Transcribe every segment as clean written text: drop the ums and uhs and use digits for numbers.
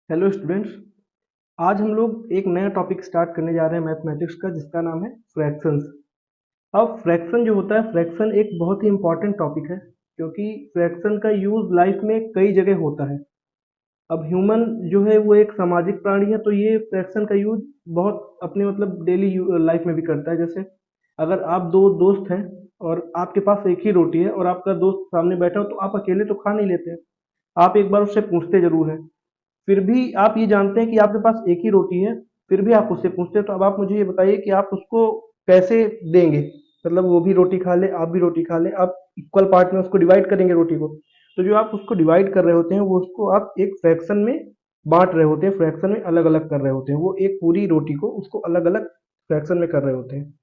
Hello students. आज हम लोग एक नया टॉपिक स्टार्ट करने जा रहे हैं मैथमेटिक्स का, जिसका नाम है फ्रैक्शंस। अब फ्रैक्शन जो होता है, फ्रैक्शन एक बहुत ही इंपॉर्टेंट टॉपिक है, क्योंकि फ्रैक्शन का यूज लाइफ में कई जगह होता है। अब ह्यूमन जो है वो एक सामाजिक प्राणी है, तो ये फ्रैक्शन का यूज बहुत अपने मतलब डेली लाइफ में भी करता है। जैसे अगर आप दो दोस्त हैं और आपके पास एक ही रोटी है और आपका दोस्त सामने बैठा हो, तो आप अकेले तो खा नहीं लेते हैं, आप एक बार उससे पूछते जरूर हैं। फिर भी आप ये जानते हैं कि आपके पास एक ही रोटी है, फिर भी आप उससे पूछते हैं। तो अब आप मुझे ये बताइए कि आप उसको कैसे देंगे? मतलब वो भी रोटी खा ले, आप भी रोटी खा ले, आप इक्वल पार्ट में उसको डिवाइड करेंगे रोटी को। तो जो आप उसको डिवाइड कर रहे होते हैं, वो उसको आप एक फ्रैक्शन में बांट रहे होते हैं, फ्रैक्शन में अलग अलग कर रहे होते हैं। वो एक पूरी रोटी को उसको अलग अलग फ्रैक्शन में कर रहे होते हैं।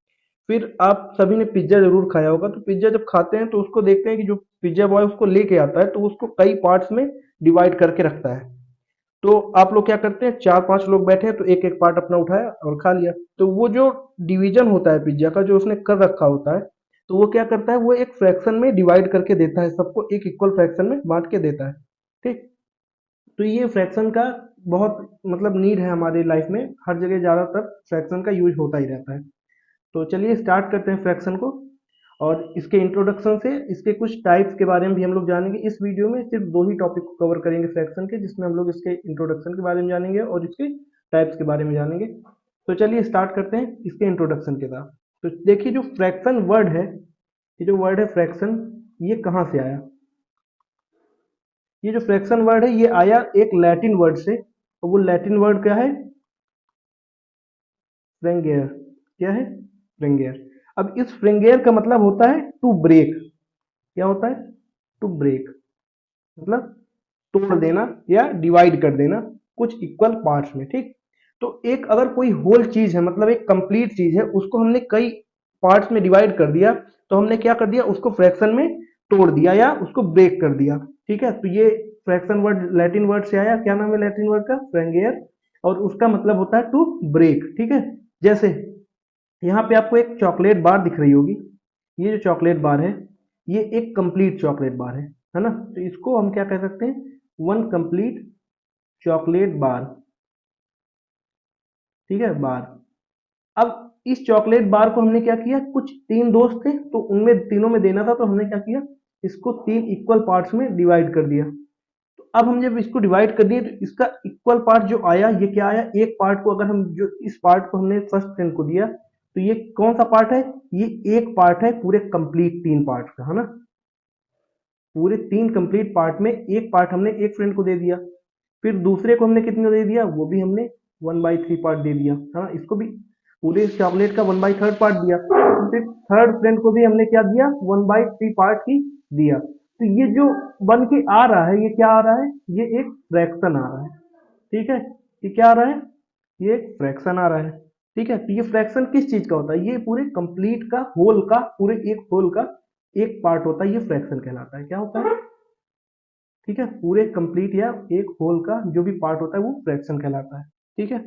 फिर आप सभी ने पिज्जा जरूर खाया होगा, तो पिज्जा जब खाते हैं तो उसको देखते हैं कि जो पिज्जा बॉय उसको लेके आता है, तो उसको कई पार्ट्स में डिवाइड करके रखता है। तो आप लोग क्या करते हैं, चार पांच लोग बैठे हैं तो एक एक पार्ट अपना उठाया और खा लिया। तो वो जो डिवीजन होता है पिज्जा का, जो उसने कर रखा होता है, तो वो क्या करता है, वो एक फ्रैक्शन में डिवाइड करके देता है, सबको एक इक्वल फ्रैक्शन में बांट के देता है। ठीक। तो ये फ्रैक्शन का बहुत मतलब नीड है हमारी लाइफ में, हर जगह ज्यादातर फ्रैक्शन का यूज होता ही रहता है। तो चलिए स्टार्ट करते हैं फ्रैक्शन को। और इसके इंट्रोडक्शन से इसके कुछ टाइप्स के बारे में भी हम लोग जानेंगे। इस वीडियो में सिर्फ दो ही टॉपिक को कवर करेंगे फ्रैक्शन के, जिसमें हम लोग इसके इंट्रोडक्शन के बारे में जानेंगे और इसके टाइप्स के बारे में जानेंगे। तो चलिए स्टार्ट करते हैं इसके इंट्रोडक्शन के साथ। तो देखिए, जो फ्रैक्शन वर्ड है, ये जो वर्ड है फ्रैक्शन, ये कहाँ से आया? ये जो फ्रैक्शन वर्ड है, ये आया एक लैटिन वर्ड से, और वो लैटिन वर्ड क्या है? फ्रेंगेयर। क्या है? फ्रेंगेयर। अब इस फ्रेंगेयर का मतलब होता है टू ब्रेक। क्या होता है? टू ब्रेक मतलब तोड़ देना या डिवाइड कर देना कुछ इक्वल पार्ट्स में। ठीक। तो एक अगर कोई होल चीज है, मतलब एक कंप्लीट चीज है, उसको हमने कई पार्ट्स में डिवाइड कर दिया, तो हमने क्या कर दिया, उसको फ्रैक्शन में तोड़ दिया या उसको ब्रेक कर दिया। ठीक है। तो ये फ्रैक्शन वर्ड लैटिन वर्ड से आया। क्या नाम है लैटिन वर्ड का? फ्रेंगियर। और उसका मतलब होता है टू ब्रेक। ठीक है। जैसे यहाँ पे आपको एक चॉकलेट बार दिख रही होगी। ये जो चॉकलेट बार है, ये एक कंप्लीट चॉकलेट बार है ना? तो इसको हम क्या कह सकते हैं? One complete chocolate bar. ठीक है, बार। अब इस चॉकलेट बार को हमने क्या किया, कुछ तीन दोस्त थे तो उनमें तीनों में देना था, तो हमने क्या किया, इसको तीन इक्वल पार्ट्स में डिवाइड कर दिया। तो अब हम जब इसको डिवाइड कर दिए, तो इसका इक्वल पार्ट जो आया, ये क्या आया, एक पार्ट को अगर हम जो इस पार्ट को हमने फर्स्ट फ्रेंड को दिया, तो ये कौन सा पार्ट है? ये एक पार्ट है पूरे कंप्लीट तीन पार्ट का, है ना? पूरे तीन कंप्लीट पार्ट में एक पार्ट हमने एक फ्रेंड को दे दिया। फिर दूसरे को हमने कितने दे दिया, वो भी हमने 1/3 पार्ट दे दिया। हाँ, इसको भी पूरे चॉकलेट का 1/3 पार्ट दिया। फिर थर्ड फ्रेंड को भी हमने क्या दिया, 1/3 पार्ट ही दिया। तो ये जो बन के आ रहा है, ये क्या आ रहा है, ये एक फ्रैक्शन आ रहा है। ठीक है। ये क्या आ रहा है? ये एक फ्रैक्शन आ रहा है। ठीक है। तो ये फ्रैक्शन किस चीज का होता है? ये पूरे कंप्लीट का होल का, पूरे एक होल का एक पार्ट होता है, ये फ्रैक्शन कहलाता है। क्या होता है? ठीक है। पूरे कंप्लीट या एक होल का जो भी पार्ट होता है, वो फ्रैक्शन कहलाता है। ठीक है।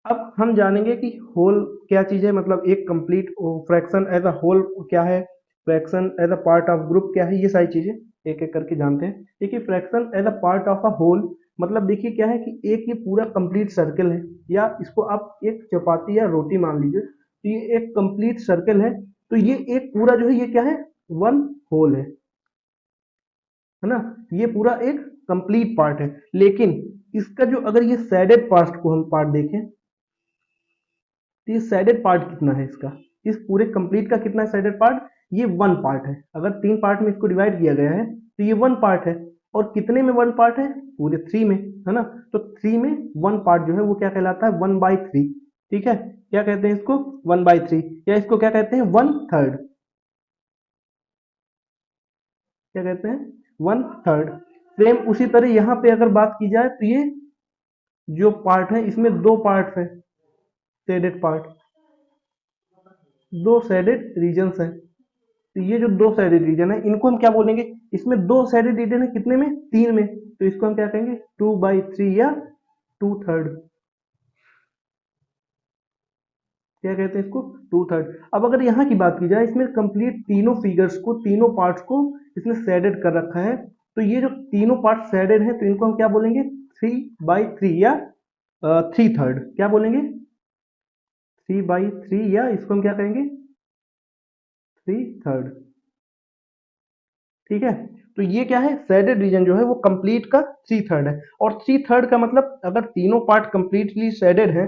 अब हम जानेंगे कि होल क्या चीज है, मतलब एक complete fraction as a whole क्या है, fraction as a part of group क्या है, ये सारी चीजें एक एक करके जानते हैं। देखिए, fraction as a part of a whole मतलब देखिए क्या है कि एक ये पूरा कंप्लीट सर्कल है, या इसको आप एक चपाती या रोटी मान लीजिए, तो ये एक कंप्लीट सर्कल है। तो ये एक पूरा जो है, ये क्या है, वन होल है ना? ये पूरा एक कंप्लीट पार्ट है। लेकिन इसका जो अगर ये सैडेड पार्ट को हम पार्ट देखें, तो ये सैडेड पार्ट कितना है इसका, इस पूरे कंप्लीट का कितना है सैडेड पार्ट? ये वन पार्ट है। अगर तीन पार्ट में इसको डिवाइड किया गया है, तो ये वन पार्ट है। और कितने में वन पार्ट है? पूरे थ्री में, है ना? तो थ्री में वन पार्ट जो है वो क्या कहलाता है, 1/3। ठीक है। क्या कहते हैं इसको? 1/3। या इसको क्या कहते हैं, वन थर्ड। क्या कहते हैं? One third. सेम उसी तरह यहाँ पे अगर बात की जाए, तो ये जो पार्ट है, इसमें दो पार्ट है, शेडेड पार्ट, दो शेडेड रीजन्स है। तो ये जो दो साइडेड रीजन है, इनको हम क्या बोलेंगे, इसमें दो साइडेड रीजन है कितने में, तीन में, तो इसको हम क्या कहेंगे, 2/3 या टू थर्ड। क्या कहते हैं इसको? Two third. अब अगर यहाँ की बात की जाए, इसमें कंप्लीट तीनों फिगर्स को, तीनों पार्ट्स को इसने शेडेड कर रखा है। तो ये जो तीनों पार्ट शेडेड है, तो इनको हम क्या बोलेंगे, 3/3 या 3/3, क्या बोलेंगे 3/3, या इसको हम क्या कहेंगे 3/3। ठीक है, तो ये क्या है, शेडेड रीजन जो है वो कंप्लीट का 3/3 है। और 3/3 का मतलब अगर तीनों पार्ट कंप्लीटली शेडेड है,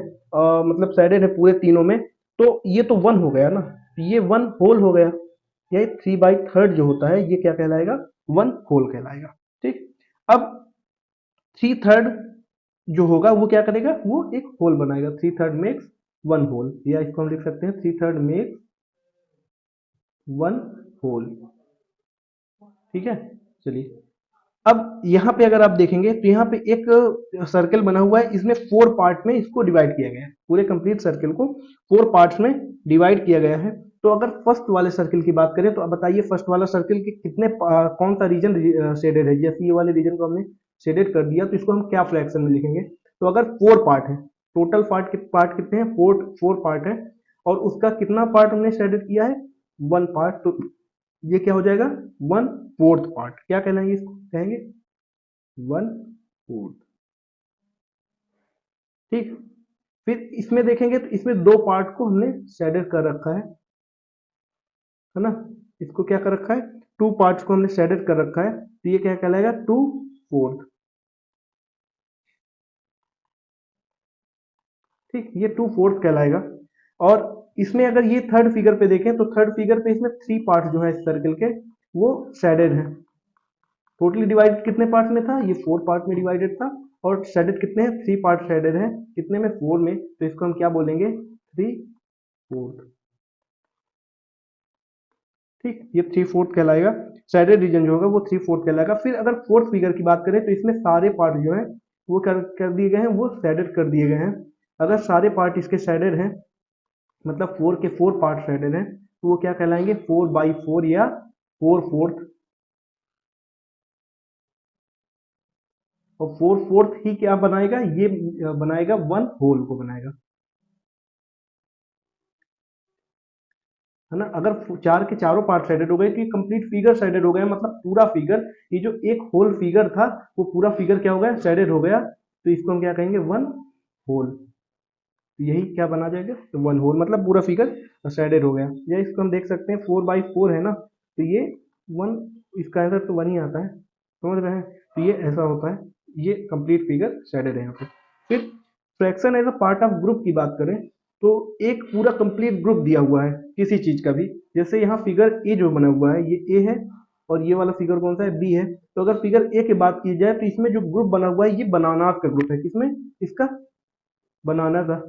मतलब शेडेड है पूरे तीनों में, तो ये तो 1 हो गया ना, ये 1 होल हो गया। ये 3/3 जो होता है ये क्या कहलाएगा, 1 होल कहलाएगा। ठीक, अब 3/3 जो होगा वो क्या करेगा, वो एक होल बनाएगा। 3/3 मेक्स 1 होल, या इसको हम लिख सकते हैं 3/3 मेक्स 1 होल। ठीक है, चलिए अब यहाँ पे अगर आप देखेंगे तो यहाँ पे एक सर्कल बना हुआ है, इसमें 4 पार्ट में इसको डिवाइड किया गया है, पूरे कंप्लीट सर्कल को 4 पार्ट्स में डिवाइड किया गया है। तो अगर फर्स्ट वाले सर्कल की बात करें तो अब बताइए फर्स्ट वाला सर्कल के कितने कौन सा रीजन शेडेड है। जैसे ये वाले रीजन को हमने शेडेड कर दिया तो इसको हम क्या फ्रैक्शन में लिखेंगे। तो अगर 4 पार्ट है, टोटल पार्ट कितने हैं, 4 पार्ट है, और उसका कितना पार्ट हमने शेडेड किया है, 1 पार्ट, तो ये क्या हो जाएगा 1/4 पार्ट, क्या कहलाएंगे, इसको कहेंगे 1/4। ठीक, फिर इसमें देखेंगे तो इसमें 2 पार्ट को हमने शेडेड कर रखा है ना, इसको क्या कर रखा है, 2 पार्ट्स को हमने शेडेड कर रखा है, तो ये क्या कहलाएगा 2/4। ठीक, ये 2/4 कहलाएगा। और इसमें अगर ये थर्ड फिगर पे देखें तो थर्ड फिगर पे इसमें 3 पार्ट जो है इस सर्कल के वो शेडेड है। टोटली डिवाइडेड कितने पार्ट में था, ये 4 पार्ट में डिवाइडेड था, और शेडेड कितने हैं, 3 पार्ट शेडेड है, कितने में, 4 में, तो इसको हम क्या बोलेंगे 3/4। ठीक, ये 3/4 कहलाएगा, शेडेड रीजन जो होगा वो 3/4 कहलाएगा। फिर अगर फोर्थ फिगर की बात करें तो इसमें सारे पार्ट जो है वो कर दिए गए हैं, वो शेडेड कर दिए गए हैं। अगर सारे पार्ट इसके शेडेड हैं, मतलब 4 के 4 पार्ट शेडेड हैं, तो वो क्या कहलाएंगे 4/4 या 4/4। और 4/4 ही क्या बनाएगा, ये बनाएगा 1 होल को बनाएगा, है ना। अगर चार के चारों पार्ट शेडेड हो गए तो ये कंप्लीट फिगर शेडेड हो गया, मतलब पूरा फिगर, ये जो एक होल फिगर था वो पूरा फिगर क्या हो गया, शेडेड हो गया, तो इसको हम क्या कहेंगे 1 होल। तो यही क्या बना जाएगा, तो 1 होल मतलब पूरा फिगर शेडेड हो गया। या इसको हम देख सकते हैं 4/4 है ना, तो ये 1, इसका आंसर तो 1 ही आता है, समझ रहे हैं। तो ये ऐसा होता है, ये कंप्लीट फिगर शेडेड है यहाँ पे। फिर fraction as a part of group की बात करें तो एक पूरा कंप्लीट ग्रुप दिया हुआ है किसी चीज का भी, जैसे यहाँ फिगर ए जो बना हुआ है ये ए है, और ये वाला फिगर कौन सा है, बी है। तो अगर फिगर ए की बात की जाए तो इसमें जो ग्रुप बना हुआ है ये बनानास का ग्रुप है, किसमें, इसका बनाना का।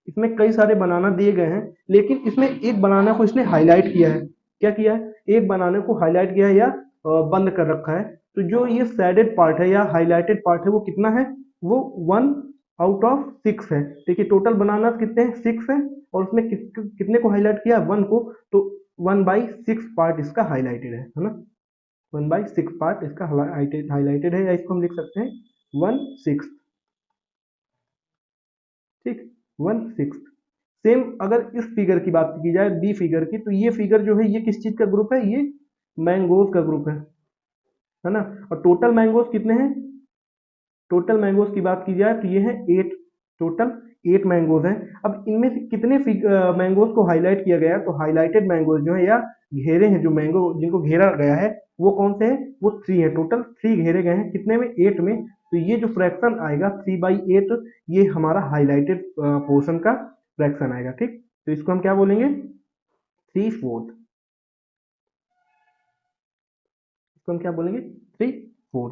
इसमें कई सारे बनाना दिए गए हैं, लेकिन इसमें एक बनाना को इसने हाईलाइट किया है, क्या किया है, एक बनाने को हाईलाइट किया है या बंद कर रखा है। तो जो ये सैडेड पार्ट है या हाईलाइटेड पार्ट है वो कितना है, वो 1/6 है। देखिए टोटल बनाना कितने हैं, 6 है, और उसमें कितने को हाईलाइट किया, 1 को, तो 1/6 पार्ट इसका हाईलाइटेड है ना। 1/6 पार्ट इसका हाईलाइटेड है, या इसको हम लिख सकते हैं 1/6। ठीक, 1/6। सेम अगर इस फिगर की बात की जाए, बी फिगर की, तो ये फिगर जो है ये किस चीज का ग्रुप है, ये मैंगोज का ग्रुप है ना। और टोटल मैंगोज कितने हैं, टोटल मैंगोज की बात की जाए तो ये है 8, टोटल 8 मैंगोज हैं। अब इनमें से कितने मैंगोज को हाईलाइट किया गया है, तो हाईलाइटेड मैंगोज जो है या घेरे हैं, जो मैंगो जिनको घेरा गया है वो कौन से हैं, वो 3 है, टोटल 3 घेरे गए हैं, कितने में, 8 में। तो ये जो फ्रैक्शन आएगा 3/8, ये हमारा हाईलाइटेड पोर्शन का फ्रैक्शन आएगा। ठीक, तो इसको हम क्या बोलेंगे 3/4, इसको हम क्या बोलेंगे 3/4।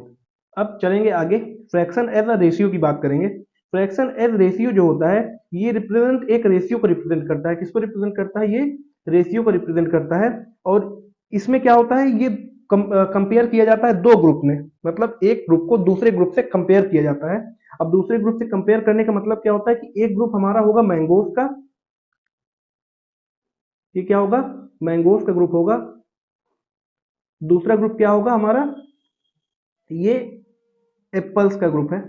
अब चलेंगे आगे, फ्रैक्शन एज अ रेशियो की बात करेंगे। फ्रैक्शन एज रेशियो जो होता है ये रिप्रेजेंट, एक रेशियो को रिप्रेजेंट करता है, किसको रिप्रेजेंट करता है, ये रेशियो को रिप्रेजेंट करता है। और इसमें क्या होता है, ये कंपेयर किया जाता है दो ग्रुप में, मतलब एक ग्रुप को दूसरे ग्रुप से कंपेयर किया जाता है। अब दूसरे ग्रुप से कंपेयर करने का मतलब क्या होता है कि एक ग्रुप हमारा होगा मैंगोज का, ये क्या होगा, मैंगोज का ग्रुप होगा। दूसरा ग्रुप क्या होगा हमारा, ये एप्पल्स का ग्रुप है।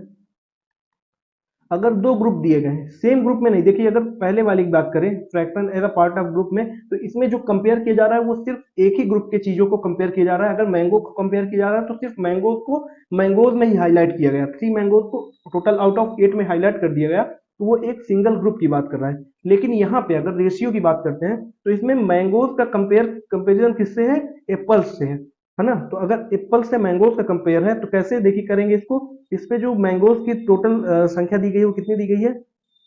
अगर दो ग्रुप दिए गए हैं सेम ग्रुप में नहीं, देखिए अगर पहले वाली की बात करें fraction as a part of group में, तो इसमें जो कंपेयर किया जा रहा है वो सिर्फ एक ही ग्रुप के चीजों को कंपेयर किया जा रहा है। अगर मैंगो को कंपेयर किया जा रहा है तो सिर्फ मैंगोज को मैंगोज में ही हाईलाइट किया गया, 3 मैंगोज को टोटल आउट ऑफ 8 में हाईलाइट कर दिया गया, तो वो एक सिंगल ग्रुप की बात कर रहा है। लेकिन यहाँ पे अगर रेशियो की बात करते हैं तो इसमें मैंगोज का कंपेरिजन किससे है, एप्पल्स से है ना। तो अगर एप्पल से मैंगोज का कंपेयर है तो कैसे देखिए करेंगे इसको, इस पे जो मैंगोज की टोटल संख्या दी गई है वो कितनी दी गई है,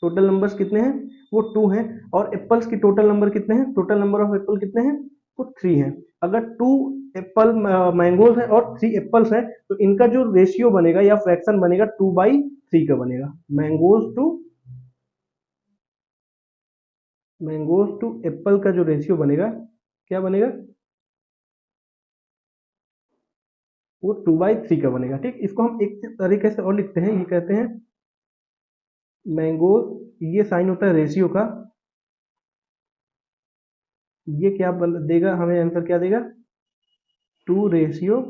टोटल नंबर्स कितने हैं, वो 2 हैं। और एप्पल्स की टोटल नंबर कितने हैं, टोटल नंबर ऑफ एप्पल कितने हैं, वो 3 हैं। अगर 2 एप्पल मैंगोज है और 3 एप्पल्स है तो इनका जो रेशियो बनेगा या फ्रैक्शन बनेगा 2/3 का बनेगा। मैंगोज टू एप्पल का जो रेशियो बनेगा क्या बनेगा, वो 2/3 का बनेगा। ठीक, इसको हम एक तरीके से और लिखते हैं, ये कहते हैं मैंगोज, ये साइन होता है रेशियो का, ये क्या देगा हमें, आंसर क्या देगा, 2:3।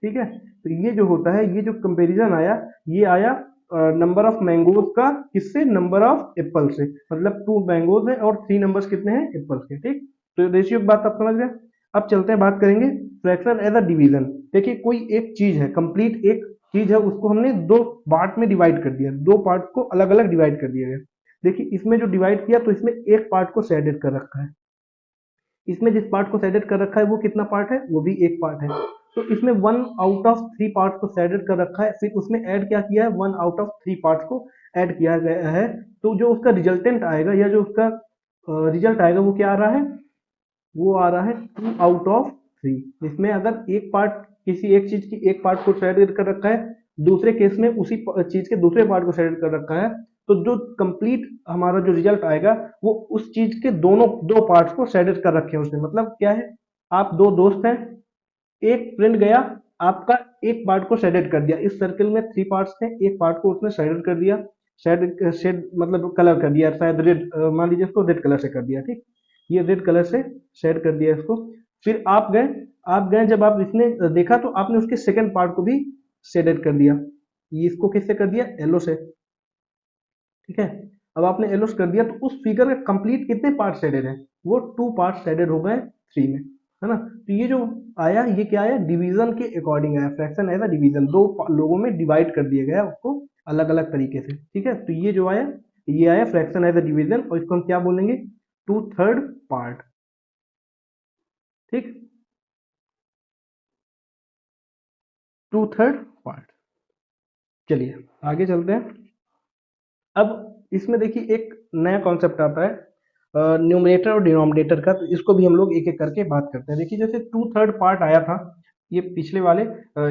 ठीक है, तो ये जो होता है, ये जो कंपैरिजन आया, ये आया नंबर ऑफ मैंगोज का किससे, नंबर ऑफ एप्पल से। मतलब 2 मैंगोज है और 3 नंबर्स कितने हैं, एप्पल्स के। ठीक, तो रेशियो की बात आप समझ गए। अब चलते हैं, बात करेंगे फ्रैक्शन एज अ डिवीजन। देखिए कोई एक चीज है, कंप्लीट एक चीज है, उसको हमने दो पार्ट में डिवाइड कर दिया, दो पार्ट को अलग अलग डिवाइड कर दिया गया। देखिए इसमें जो डिवाइड किया तो इसमें एक पार्ट को शेडेड कर रखा है, इसमें जिस पार्ट को शेडेड कर रखा है वो कितना पार्ट है, वो भी एक पार्ट है। तो इसमें 1/3 पार्ट को शेडेड कर रखा है, फिर उसमें ऐड क्या किया है, 1/3 पार्ट को ऐड किया गया है। तो जो उसका रिजल्टेंट आएगा या जो उसका रिजल्ट आएगा वो क्या आ रहा है, वो आ रहा है 2/3। जिसमें अगर एक पार्ट, किसी एक चीज की एक पार्ट को शेडेड कर रखा है, दूसरे केस में उसी चीज के दूसरे पार्ट को शेडेड कर रखा है, तो जो कंप्लीट हमारा जो रिजल्ट आएगा वो उस चीज के दोनों दो पार्ट्स को शेडेड कर रखे हैं उसने। मतलब क्या है, आप दो दोस्त हैं, एक फ्रेंड गया, आपका एक पार्ट को शेडेड कर दिया, इस सर्कल में 3 पार्ट्स थे, एक पार्ट को उसने शेडेड कर दिया, शेड मतलब कलर कर दिया, शायद रेड, मान लीजिए इसको रेड कलर से कर दिया। ठीक, ये रेड कलर से शेड कर दिया इसको। फिर आप गए जब आप इसने देखा तो आपने उसके सेकंड पार्ट को भी शेडेड कर दिया, ये इसको किससे कर दिया, येलो से। ठीक है, अब आपने येलो कर दिया तो उस फिगर के कंप्लीट कितने पार्ट शेडेड है, वो 2 पार्ट शेडेड हो गए 3 में, है ना। तो ये जो आया, ये क्या आया, डिवीजन के अकॉर्डिंग आया, फ्रैक्शन एज अ डिवीजन, दो लोगों में डिवाइड कर दिया गया उसको अलग अलग तरीके से। ठीक है, तो ये जो आया, ये आया फ्रैक्शन एज अ डिवीजन, और इसको हम क्या बोलेंगे, 2/3 पार्ट। ठीक, 2/3 पार्ट। चलिए आगे चलते हैं। अब इसमें देखिए एक नया कॉन्सेप्ट आता है न्यूमरेटर और डिनोमिनेटर का, तो इसको भी हम लोग एक एक करके बात करते हैं। देखिए जैसे 2/3 पार्ट आया था, ये पिछले वाले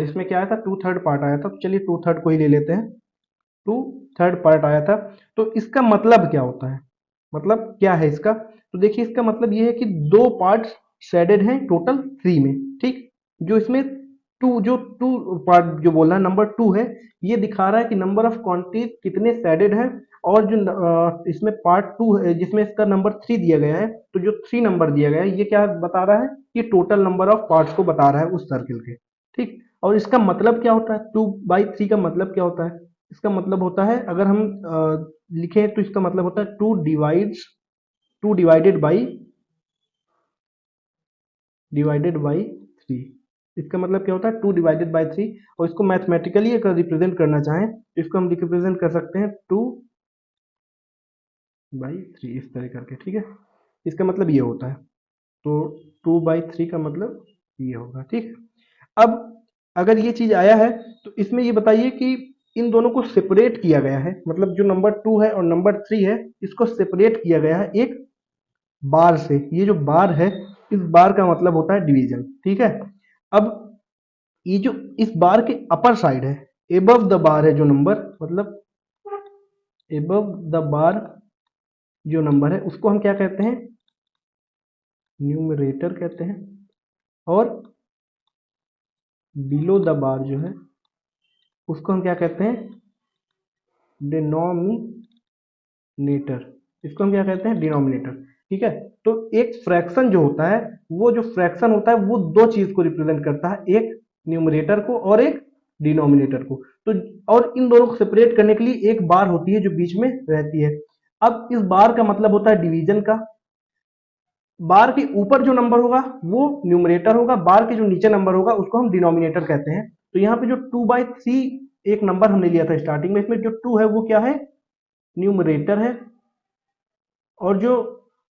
इसमें क्या आया था, 2/3 पार्ट आया था, तो चलिए 2/3 को ही ले लेते हैं। 2/3 पार्ट आया था, तो इसका मतलब क्या होता है, मतलब क्या है इसका, तो देखिए इसका मतलब ये है कि दो पार्ट शेडेड हैं टोटल 3 में। ठीक, जो इसमें टू पार्ट जो बोला नंबर 2 है, ये दिखा रहा है कि नंबर ऑफ क्वांटिटीज कितने शेडेड हैं। और जो इसमें पार्ट 2 है जिसमें इसका नंबर 3 दिया गया है, तो जो 3 नंबर दिया गया है ये क्या बता रहा है, ये टोटल नंबर ऑफ पार्ट्स को बता रहा है उस सर्किल के। ठीक, और इसका मतलब क्या होता है, 2/3 का मतलब क्या होता है, इसका मतलब होता है, अगर हम लिखें तो इसका मतलब होता है 2 डिवाइडेड बाई 3। इसका मतलब क्या होता है, 2 डिवाइडेड बाई 3। और इसको मैथमेटिकली अगर रिप्रेजेंट करना चाहें तो इसको हम रिप्रेजेंट कर सकते हैं 2/3 इस तरह करके। ठीक है, इसका मतलब ये होता है, तो 2/3 का मतलब ये होगा। ठीक, अब अगर ये चीज आया है तो इसमें ये बताइए कि इन दोनों को सेपरेट किया गया है, मतलब जो नंबर 2 है और नंबर 3 है, इसको सेपरेट किया गया है एक बार से। ये जो बार है, इस बार का मतलब होता है डिवीजन। ठीक है, अब ये जो इस बार के अपर साइड है, एबव द बार है जो नंबर, मतलब एबव द बार जो नंबर है उसको हम क्या कहते हैं, न्यूमरेटर कहते हैं। और बिलो द बार जो है उसको हम क्या कहते हैं, डिनोमिनेटर। इसको हम क्या कहते हैं, डिनोमिनेटर। ठीक है, तो एक फ्रैक्शन जो होता है, वो जो फ्रैक्शन होता है वो दो चीज को रिप्रेजेंट करता है, एक न्यूमरेटर को और एक डिनोमिनेटर को। तो और इन दोनों को सेपरेट करने के लिए एक बार होती है जो बीच में रहती है। अब इस बार का मतलब होता है डिवीजन का। बार के ऊपर जो नंबर होगा वो न्यूमरेटर होगा, बार के जो नीचे नंबर होगा उसको हम डिनोमिनेटर कहते हैं। तो यहाँ पे जो 2/3 एक नंबर हमने लिया था स्टार्टिंग में, इसमें जो 2 है वो क्या है, न्यूमरेटर है, और जो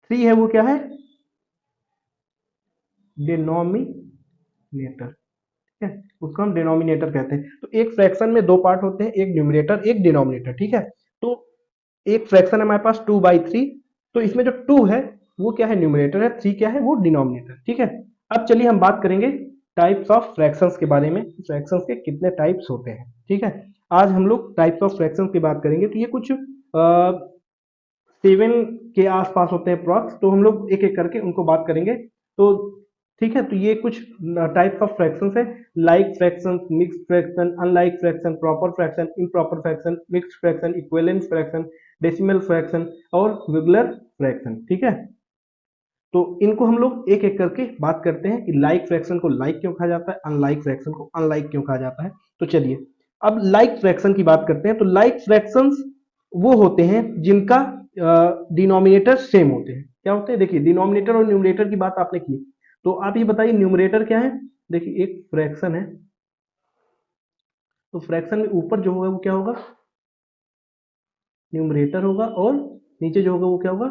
3 है वो क्या है, डिनोमिनेटर। ठीक है, उसको हम डिनोमिनेटर कहते हैं। तो एक फ्रैक्शन में दो पार्ट होते हैं, एक न्यूमरेटर एक डिनोमिनेटर। ठीक है, तो एक फ्रैक्शन है हमारे पास 2/3, तो इसमें जो 2 है वो क्या है, न्यूमरेटर है, 3 क्या है, वो डिनोमिनेटर। ठीक है, अब चलिए हम बात करेंगे टाइप्स ऑफ फ्रैक्शंस के बारे में, फ्रैक्शंस के कितने टाइप्स होते हैं। ठीक है, आज हम लोग टाइप्स ऑफ फ्रैक्शंस की बात करेंगे। तो ये कुछ 7 के आसपास होते हैं अप्रॉक्स, तो हम लोग एक एक करके उनको बात करेंगे। तो ठीक है, तो ये कुछ टाइप्स ऑफ फ्रैक्शंस है, like fraction, mixed fraction, unlike fraction, proper fraction, improper fraction, mixed fraction, equivalent fraction, decimal fraction और रेगुलर फ्रैक्शन। ठीक है, तो इनको हम लोग एक एक करके बात करते हैं कि लाइक फ्रैक्शन को लाइक क्यों कहा जाता है, अनलाइक फ्रैक्शन को अनलाइक क्यों कहा जाता है। तो चलिए अब लाइक फ्रैक्शन की बात करते हैं। तो लाइक फ्रैक्शंस वो होते हैं जिनका डिनोमिनेटर सेम होते हैं। क्या होते हैं, देखिए डिनोमिनेटर और न्यूमरेटर की बात आपने की, तो आप ये बताइए न्यूमरेटर क्या है। देखिए एक फ्रैक्शन है, तो फ्रैक्शन में ऊपर जो होगा वो क्या होगा, न्यूमरेटर होगा, और नीचे जो होगा वो क्या होगा,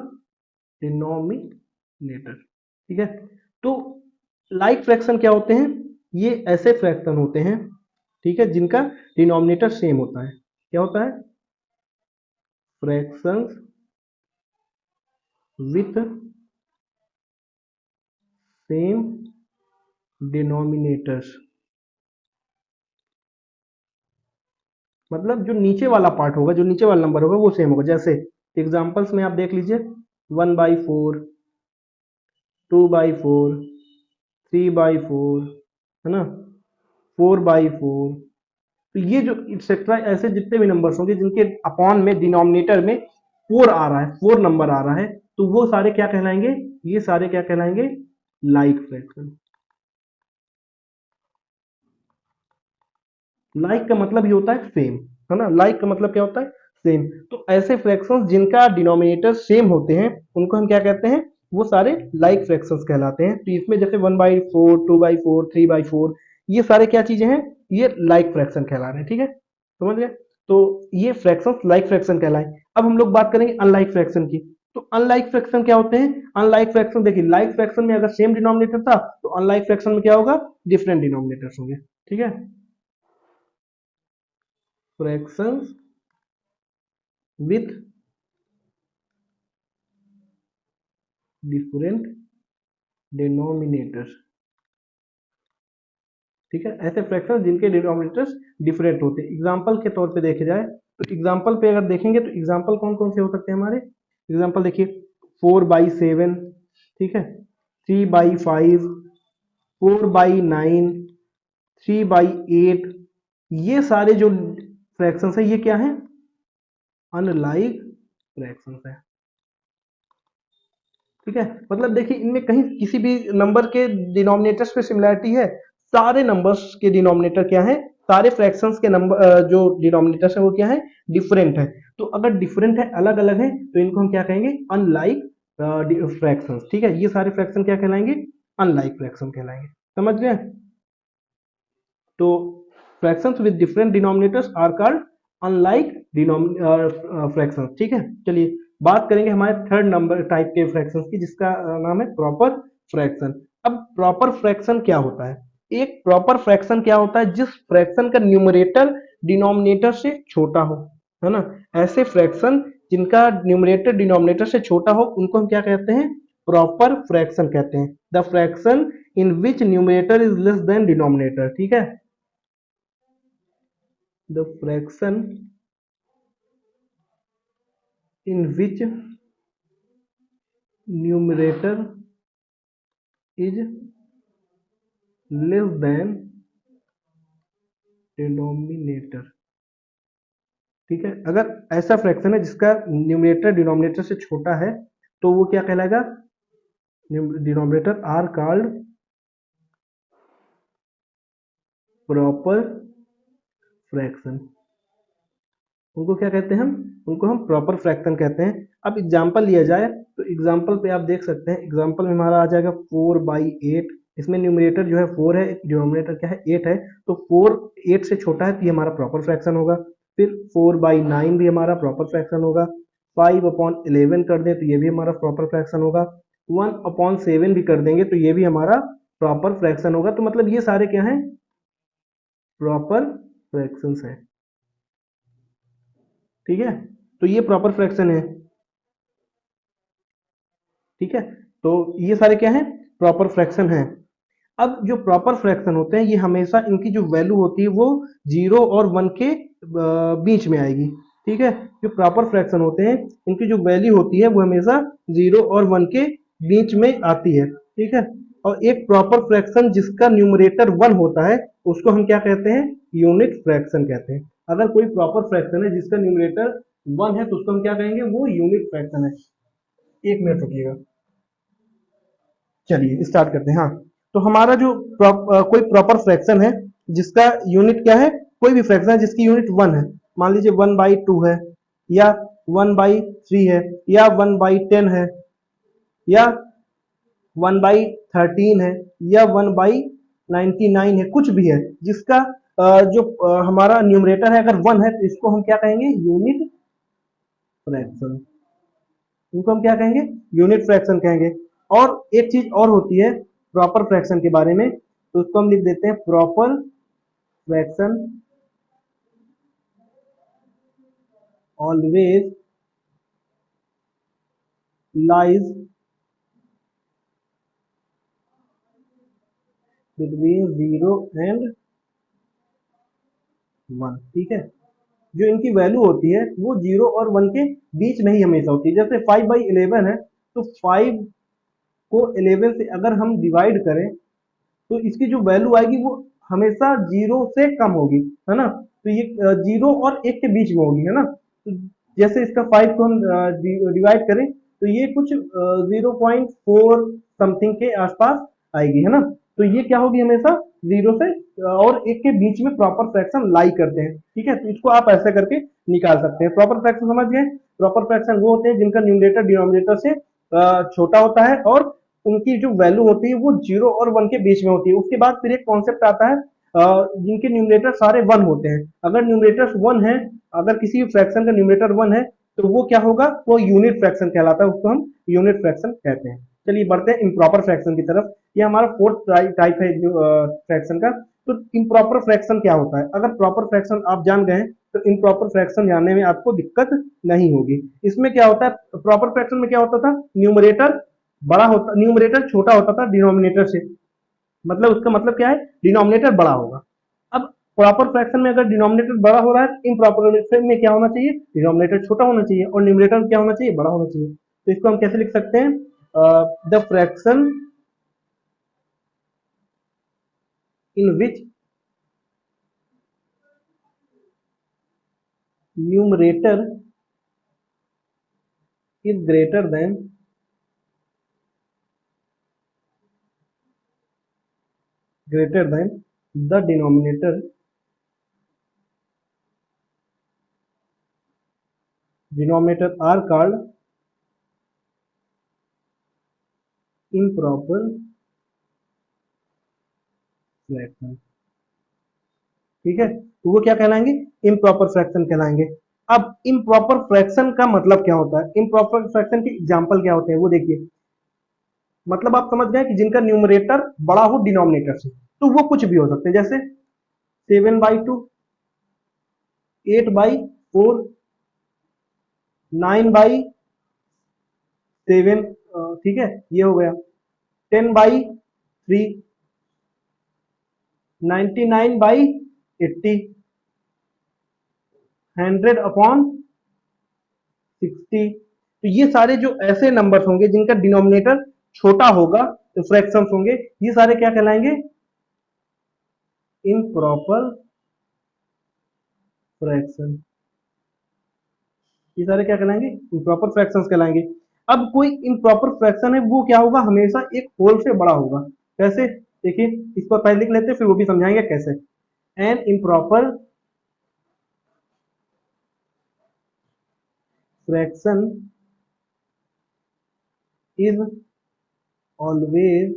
डिनोमिनेटर। ठीक है, तो लाइक फ्रैक्शन क्या होते हैं, ये ऐसे फ्रैक्शन होते हैं, ठीक है, जिनका डिनोमिनेटर सेम होता है। क्या होता है, फ्रैक्शंस विथ सेम डिनोमिनेटर्स, मतलब जो नीचे वाला पार्ट होगा, जो नीचे वाला नंबर होगा वो सेम होगा। जैसे एग्जांपल्स में आप देख लीजिए, 1/4, 2/4, 3/4, है ना, 4/4। तो ये जो एक्सेट्रा ऐसे जितने भी नंबर्स होंगे जिनके अपॉन में डिनोमिनेटर में 4 आ रहा है, 4 नंबर आ रहा है, तो वो सारे क्या कहलाएंगे, ये सारे क्या कहलाएंगे, लाइक फ्रैक्शन। लाइक का मतलब ही होता है सेम, है ना, लाइक का मतलब क्या होता है, सेम। तो ऐसे फ्रैक्शंस जिनका डिनोमिनेटर सेम होते हैं उनको हम क्या कहते हैं, वो सारे लाइक फ्रैक्शंस कहलाते हैं। तो इसमें जैसे 1/4, 2/4, 3/4, ये सारे क्या चीजें हैं, ये लाइक फ्रैक्शन कहला रहे हैं। ठीक है, समझ गए, तो ये फ्रैक्शंस लाइक फ्रैक्शन कहलाए। अब हम लोग बात करेंगे अनलाइक फ्रैक्शन की। तो अनलाइक फ्रैक्शन क्या होते हैं, अनलाइक फ्रैक्शन देखिए, लाइक फ्रैक्शन में अगर सेम डिनोमिनेटर था तो अनलाइक फ्रैक्शन में क्या होगा, डिफरेंट डिनोमिनेटर्स होंगे। ठीक है, fractions with different denominators। ठीक है, ऐसे फ्रैक्शन जिनके डिनोमिनेटर्स डिफरेंट होते हैं। एग्जांपल के तौर पे देखे जाए तो एग्जांपल पे अगर देखेंगे तो एग्जांपल कौन कौन से हो सकते हैं हमारे, एग्जांपल देखिए 4/7, ठीक है, 3/5, 4/9, 3/8, ये सारे जो फ्रैक्शंस है ये क्या है, अनलाइक फ्रैक्शंस है। ठीक है, मतलब देखिए इनमें कहीं किसी भी नंबर के डिनोमिनेटर्स पे सिमिलरिटी है, सारे नंबर्स के डिनोमिनेटर क्या है, सारे फ्रैक्शंस के नंबर जो डिनोमिनेटर्स है वो क्या है, डिफरेंट है। तो अगर डिफरेंट है, अलग अलग है, तो इनको हम क्या कहेंगे, अनलाइक फ्रैक्शंस। ठीक है, ये सारे फ्रैक्शन क्या कहलाएंगे, अनलाइक फ्रैक्शन कहलाएंगे। समझ गए, तो fractions with different denominators are called unlike fractions. ठीक है, चलिए बात करेंगे हमारे थर्ड नंबर टाइप के फ्रैक्शंस की, जिसका नाम है प्रॉपर फ्रैक्शन। अब प्रॉपर फ्रैक्शन क्या होता है, एक प्रॉपर फ्रैक्शन क्या होता है, जिस फ्रैक्शन का न्यूमरेटर डिनोमिनेटर से छोटा हो, है ना, ऐसे फ्रैक्शन जिनका न्यूमरेटर डिनोमिनेटर से छोटा हो उनको हम क्या कहते हैं, प्रॉपर फ्रैक्शन कहते हैं। The fraction in which numerator is less than denominator. ठीक है, the fraction in which numerator is less than denominator। ठीक है, अगर ऐसा फ्रैक्शन है जिसका न्यूमरेटर डिनोमिनेटर से छोटा है तो वो क्या कहलाएगा, denominator are called proper fraction, उनको क्या कहते हैं हम, उनको हम प्रॉपर फ्रैक्शन कहते हैं। अब एग्जांपल लिया जाए तो एग्जांपल पे आप देख सकते हैं, एग्जांपल में हमारा आ जाएगा 4/8। इसमें न्यूमरेटर जो है 4 है, डिनोमिनेटर क्या है 8 है, तो 4 8 से छोटा है तो ये हमारा प्रॉपर फ्रैक्शन होगा। फिर 4/9 भी हमारा प्रॉपर फ्रैक्शन होगा। 5/11 कर दें तो ये भी हमारा प्रॉपर फ्रैक्शन होगा। 1/7 भी कर देंगे तो ये भी हमारा प्रॉपर फ्रैक्शन होगा। तो मतलब ये सारे क्या हैं, प्रॉपर फ्रैक्शंस हैं। ठीक है, तो ये प्रॉपर फ्रैक्शन है। ठीक है, तो ये सारे क्या हैं, प्रॉपर फ्रैक्शन हैं। अब जो प्रॉपर फ्रैक्शन होते हैं ये हमेशा इनकी जो वैल्यू होती है वो 0 और 1 के बीच में आएगी। ठीक है, जो प्रॉपर फ्रैक्शन होते हैं इनकी जो वैल्यू होती है वो हमेशा 0 और 1 के बीच में आती है। ठीक है, और एक प्रॉपर फ्रैक्शन जिसका न्यूमरेटर 1 होता है उसको हम क्या कहते हैं, यूनिट फ्रैक्शन कहते हैं। अगर कोई प्रॉपर फ्रैक्शन है जिसका न्यूमरेटर 1 है तो उसको हम क्या कहेंगे, वो यूनिट फ्रैक्शन है। एक मिनट रुकिएगा, चलिए स्टार्ट करते हैं। हाँ, तो हमारा जो कोई प्रॉपर फ्रैक्शन है जिसका यूनिट क्या है, कोई भी फ्रैक्शन है जिसकी यूनिट 1 है, मान लीजिए 1/2 है, या 1/3 है, या 1/10 है, या 1/13 है, या 1/99 है, कुछ भी है जिसका जो हमारा न्यूमरेटर है अगर 1 है तो इसको हम क्या कहेंगे, यूनिट फ्रैक्शन। इनको हम क्या कहेंगे, यूनिट फ्रैक्शन कहेंगे। और एक चीज और होती है प्रॉपर फ्रैक्शन के बारे में, तो उसको हम लिख देते हैं proper fraction always lies between 0 and 1। ठीक है, जो इनकी वैल्यू होती है वो 0 और 1 के बीच में ही हमेशा होती है। जैसे 5/11 है तो 5 को 11 से अगर हम डिवाइड करें तो इसकी जो वैल्यू आएगी वो हमेशा 0 से कम होगी, है ना। तो ये 0 और 1 के बीच में होगी, है ना। तो जैसे इसका 5 को हम डिवाइड करें तो ये कुछ 0.4 समथिंग के आसपास आएगी, है ना। तो ये क्या होगी, हमेशा 0 से और 1 के बीच में प्रॉपर फ्रैक्शन लाई करते हैं। ठीक है, तो इसको आप ऐसे करके निकाल सकते हैं। प्रॉपर फ्रैक्शन समझ गए। प्रॉपर फ्रैक्शन वो होते हैं जिनका न्यूमरेटर डिनोमिनेटर से छोटा होता है और उनकी जो वैल्यू होती है वो 0 और 1 के बीच में होती है। उसके बाद फिर एक कॉन्सेप्ट आता है जिनके न्यूमरेटर सारे 1 होते हैं। अगर न्यूमरेटर 1 है, अगर किसी फ्रैक्शन का न्यूमरेटर 1 है तो वो क्या होगा, वो यूनिट फ्रैक्शन कहलाता है, उसको हम यूनिट फ्रैक्शन कहते हैं। चलिए बढ़ते हैं इम्प्रॉपर फ्रैक्शन की तरफ। ये हमारा फोर्थ टाइप है जो फ्रैक्शन का। तो इम्प्रॉपर फ्रैक्शन क्या होता है, अगर प्रॉपर फ्रैक्शन आप जान गए तो इम्प्रॉपर फ्रैक्शन जानने में आपको दिक्कत नहीं होगी। इसमें क्या होता है, प्रॉपर फ्रैक्शन में क्या होता था, न्यूमरेटर बड़ा होता, न्यूमरेटर छोटा होता था डिनोमिनेटर से, मतलब उसका मतलब क्या है, डिनोमिनेटर बड़ा होगा। अब प्रॉपर फ्रैक्शन में अगर डिनोमिनेटर बड़ा हो रहा है तो इम्प्रॉपर फ्रैक्शन में क्या होना चाहिए, डिनोमिनेटर छोटा होना चाहिए और न्यूमरेटर क्या होना चाहिए, बड़ा होना चाहिए। तो इसको हम कैसे लिख सकते हैं, the fraction in which numerator is greater than the denominator are called improper fraction. ठीक है, तो वो क्या कहलाएंगे, इम्प्रॉपर फ्रैक्शन कहलाएंगे। अब इम्प्रॉपर फ्रैक्शन का मतलब क्या होता है, इम्प्रॉपर फ्रैक्शन के एग्जांपल क्या होते हैं वो देखिए। मतलब आप समझ गए कि जिनका न्यूमरेटर बड़ा हो डिनोमिनेटर से, तो वो कुछ भी हो सकते हैं, जैसे 7/2, 8/4, 9/7। ठीक है, ये हो गया 10/3, 99/80, 100/60। तो ये सारे जो ऐसे नंबर्स होंगे जिनका डिनोमिनेटर छोटा होगा, तो फ्रैक्शंस होंगे, ये सारे क्या कहलाएंगे, इम्प्रॉपर फ्रैक्शन। ये सारे क्या कहलाएंगे, इम्प्रॉपर फ्रैक्शंस कहलाएंगे। अब कोई इम्प्रॉपर फ्रैक्शन है वो क्या होगा, हमेशा एक होल से बड़ा होगा। कैसे, देखिए इसको पहले लिख लेते हैं फिर वो भी समझाएंगे कैसे। An improper fraction is always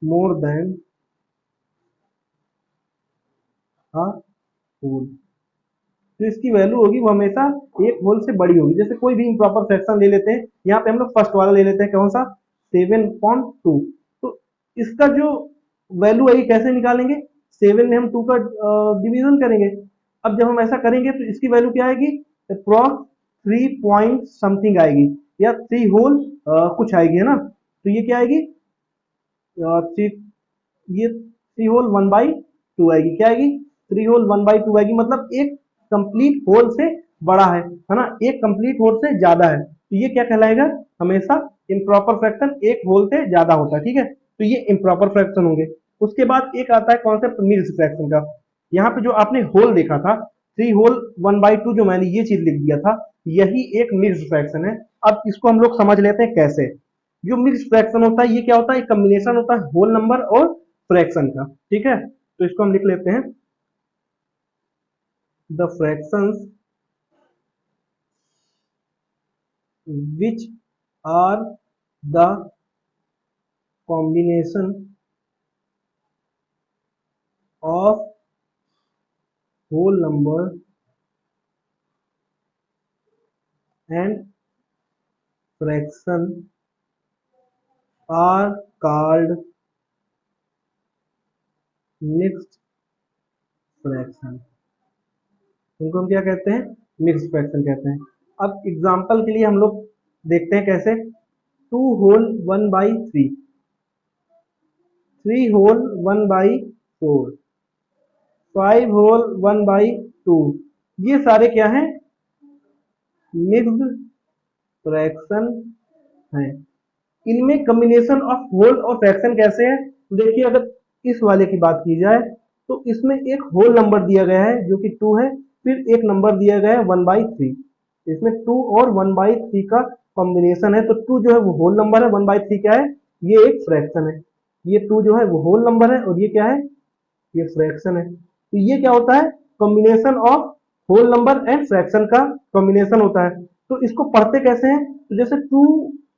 more than a whole. जो इसकी वैल्यू होगी वो हमेशा एक होल से बड़ी होगी। जैसे कोई भी इम्प्रॉपर फ्रैक्शन ले लेते हैं, यहाँ पे हम लोग फर्स्ट वाला ले लेते हैं, कौन सा, 7.2। तो इसका जो वैल्यू है ये कैसे निकालेंगे, 7 में हम 2 का डिवीजन करेंगे। अब जब हम ऐसा करेंगे तो इसकी वैल्यू क्या आएगी, अप्रॉक्स 3 पॉइंट समथिंग आएगी, या 3 होल कुछ आएगी, है ना। तो ये क्या आएगी, थ्री, ये 3 होल 1/2 आएगी। क्या आएगी, 3 होल 1/2 आएगी, मतलब एक कंप्लीट होल से बड़ा है ना, एक कंप्लीट होल से ज्यादा है। तो ये क्या कहलाएगा, हमेशा इम्प्रॉपर फ्रैक्शन एक होल से ज्यादा होता है, ठीक है। तो ये इम्प्रॉपर फ्रैक्शन होंगे। उसके बाद एक आता है कॉन्सेप्ट मिक्स्ड फ्रैक्शन का। यहाँ पे जो आपने होल देखा था, 3 होल 1/2, जो मैंने ये चीज लिख दिया था, यही एक मिक्स्ड फ्रैक्शन है। अब इसको हम लोग समझ लेते हैं कैसे। जो मिक्स्ड फ्रैक्शन होता है ये क्या होता है, कॉम्बिनेशन होता है होल नंबर और फ्रैक्शन का, ठीक है। तो इसको हम लिख लेते हैं, the fractions which are the combination of whole number and fraction are called mixed fraction। इनको हम क्या कहते हैं, मिक्स्ड फ्रैक्शन कहते हैं। अब एग्जांपल के लिए हम लोग देखते हैं कैसे। 2 होल 1/3, 3 होल 1/4, 5 होल 1/2, ये सारे क्या हैं, मिक्स्ड फ्रैक्शन है। इनमें कॉम्बिनेशन ऑफ होल और फ्रैक्शन कैसे है, तो देखिए अगर इस वाले की बात की जाए तो इसमें एक होल नंबर दिया गया है जो कि 2 है, फिर एक नंबर दिया गया है 1/3। इसमें 2 और 1/3 का कॉम्बिनेशन है, तो 2 जो है वो होल नंबर है, 1/3 क्या है, ये एक फ्रैक्शन है। ये 2 जो है वो होल नंबर है और ये क्या है, ये फ्रैक्शन है। तो ये क्या होता है, combination of whole number and fraction का कॉम्बिनेशन होता है। तो इसको पढ़ते कैसे हैं, तो जैसे 2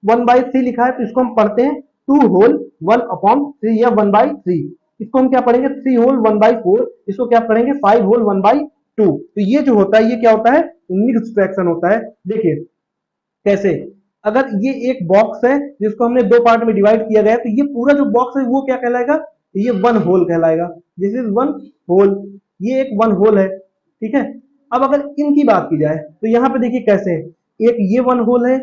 1/3 लिखा है तो इसको हम पढ़ते हैं 2 होल 1/3 या 1/3। इसको हम क्या पढ़ेंगे, 3 होल 1/4। इसको क्या पढ़ेंगे, 5 होल 1/2। तो ये जो होता है ये क्या होता है, मिक्स्ड फ्रैक्शन होता है। देखिए कैसे, अगर ये एक बॉक्स है जिसको हमने दो पार्ट में डिवाइड किया गया है, तो ये पूरा जो बॉक्स है वो क्या कहलाएगा, ये वन होल कहलाएगा। दिस इज वन होल, ये एक वन होल है, ठीक है। अब अगर इनकी बात की जाए तो यहाँ पे देखिए कैसे है, एक ये वन होल है,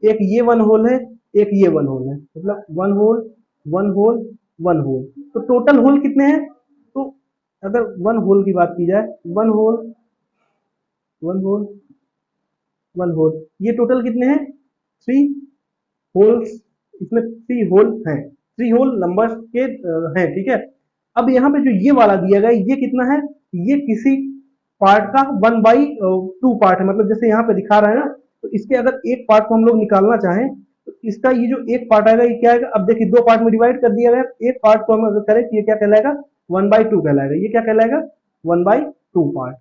एक ये वन होल है, एक ये वन होल है, मतलब one whole one whole one whole. तो टोटल होल कितने हैं, तो अगर वन होल की बात की जाए, one whole one whole one whole, ये टोटल कितने हैं, 3 होल्स। इसमें 3 होल हैं, 3 होल नंबर के हैं, ठीक है। अब यहाँ पे जो ये वाला दिया गया ये कितना है, ये किसी पार्ट का 1/2 पार्ट है, मतलब जैसे यहाँ पे दिखा रहा है ना। तो इसके अगर एक पार्ट को हम लोग निकालना चाहें तो इसका ये जो एक पार्ट आएगा ये क्या आएगा, अब देखिए दो पार्ट में डिवाइड कर दिया गया, एक पार्ट को हम अगर करें तो ये क्या कहलाएगा, 1/2 कहलाएगा। ये क्या कहलाएगा, 1/2 पार्ट,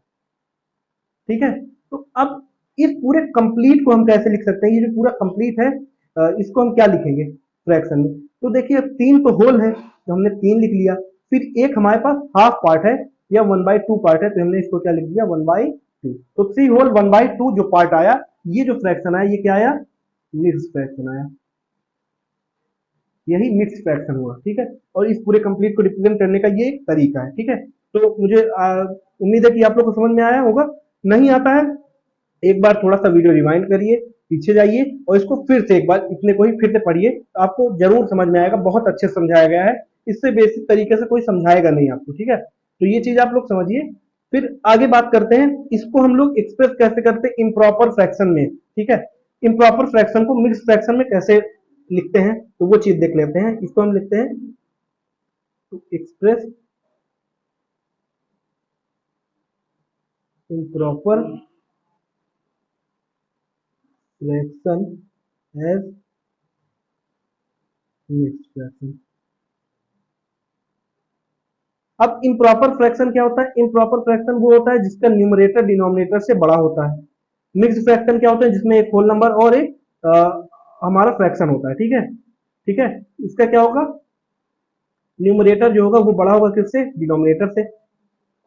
ठीक है। तो अब इस पूरे कंप्लीट को हम कैसे लिख सकते हैं, ये जो पूरा कंप्लीट है इसको हम क्या लिखेंगे फ्रैक्शन में। तो देखिए 3 तो होल है तो हमने 3 लिख लिया, फिर एक हमारे पास हाफ पार्ट है या 1/2 पार्ट है, तो हमने इसको क्या लिख दिया, 1/2। तो 3 होल 1/2 जो पार्ट आया, ये जो फ्रैक्शन आया ये क्या आया, मिक्स्ड फ्रैक्शन आया। यही मिक्स्ड फ्रैक्शन हुआ, ठीक है। और इस पूरे कंप्लीट को रिप्रेजेंट करने का ये एक तरीका है, ठीक है। तो मुझे उम्मीद है कि आप लोग को समझ में आया होगा। नहीं आता है, एक बार थोड़ा सा वीडियो रिवाइंड करिए, पीछे जाइए और इसको फिर से एक बार इतने को ही फिर से पढ़िए, तो आपको जरूर समझ में आएगा। बहुत अच्छे से समझाया गया है, इससे बेसिक तरीके से कोई समझाएगा नहीं आपको, ठीक है। तो ये चीज आप लोग समझिए। फिर आगे बात करते हैं, इसको हम लोग एक्सप्रेस कैसे करते हैं इम्प्रॉपर फ्रैक्शन में, ठीक है। इम्प्रॉपर फ्रैक्शन को मिक्स्ड फ्रैक्शन में कैसे लिखते हैं, तो वो चीज देख लेते हैं। इसको हम लिखते हैं to express improper fraction as mixed fraction. अब इम्प्रॉपर फ्रैक्शन क्या होता है, इम्प्रॉपर फ्रैक्शन वो होता है जिसका न्यूमरेटर डिनोमिनेटर से बड़ा होता है। मिक्स्ड फ्रैक्शन क्या होता है, जिसमें एक होल नंबर और एक हमारा फ्रैक्शन होता है। ठीक है, ठीक है। इसका क्या होगा, न्यूमरेटर जो होगा वो बड़ा होगा किससे, डिनोमिनेटर से,